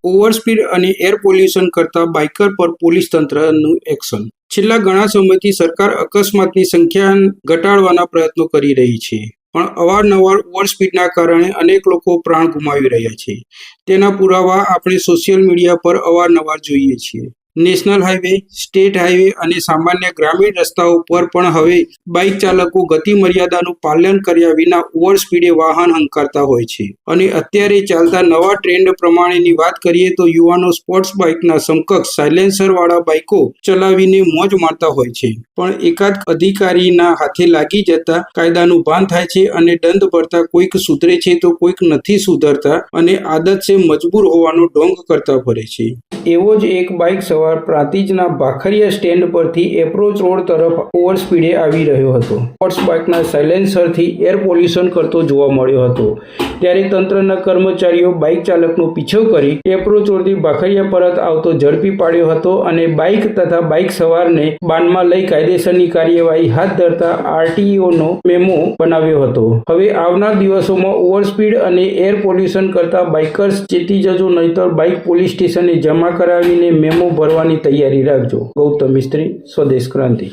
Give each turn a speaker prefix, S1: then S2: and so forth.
S1: Over speed અને air pollution કરતા biker પર પોલીસ તંત્રનું એક્શન. છેલ્લા ઘણા સમયથી સરકાર અકસ્માતની સંખ્યા ઘટાડવાના પ્રયત્નો કરી રહી છે, પણ અવારનવાર ઓવર સ્પીડના કારણે અનેક લોકો પ્રાણ ગુમાવી રહ્યા છે. તેના પુરાવા આપણે સોશિયલ મીડિયા પર અવારનવાર જોઈએ છીએ. નેશનલ હાઈવે, સ્ટેટ હાઈવે અને સામાન્ય ગ્રામીણ રસ્તાઓ પર પણ હવે બાઇક ચાલકો ગતિ મર્યાદાનું પાલન કર્યા વિના ઓવર સ્પીડે વાહન હંકારતા હોય છે. અને અત્યારે ચાલતા નવા ટ્રેન્ડ પ્રમાણેની વાત કરીએ તો યુવાનો સ્પોર્ટ્સ બાઇકના સમકક્ષ સાયલેન્સરવાળા બાઇકો ચલાવીને મોજ માણતા હોય છે. પણ એકાદ અધિકારીના હાથે લાગી જતા કાયદાનું ભાન થાય છે અને દંડ ભરતા કોઈક સુધરે છે તો કોઈક નથી સુધરતા અને આદત છે મજબૂર હોવાનો ઢોંગ કરતા ફરે છે. એવો જ એક બાઇક સવાર પ્રાંતિજના ભાખરિયા સ્ટેન્ડ પરથી એપ્રોચ રોડ તરફ ઓવર સ્પીડે આવી રહ્યો હતો. સ્પોર્ટ્સ બાઇકના સાયલેન્સરથી એર પોલ્યુશન કરતો જોવા મળ્યો હતો. ત્યારે તંત્રના કર્મચારીઓ બાઇક ચાલકનો પીછો કરી એપ્રોચ રોડથી ભાખરિયા પરત આવતો ઝડપી પાડ્યો હતો અને બાઇક તથા બાઇક સવારને બાનમાં લઈ કાયદેસરની કાર્યવાહી હાથ ધરતા આરટીઓનો મેમો બનાવ્યો હતો. હવે આવનાર દિવસોમાં ઓવર સ્પીડ અને એર પોલ્યુશન કરતા બાઇકર્સ ચેતી જજો, નહીતર બાઇક પોલીસ સ્ટેશને જમા કરાવીને મેમો ભરવાની તૈયારી રાખજો. ગૌતમ મિસ્ત્રી, સ્વદેશ ક્રાંતિ.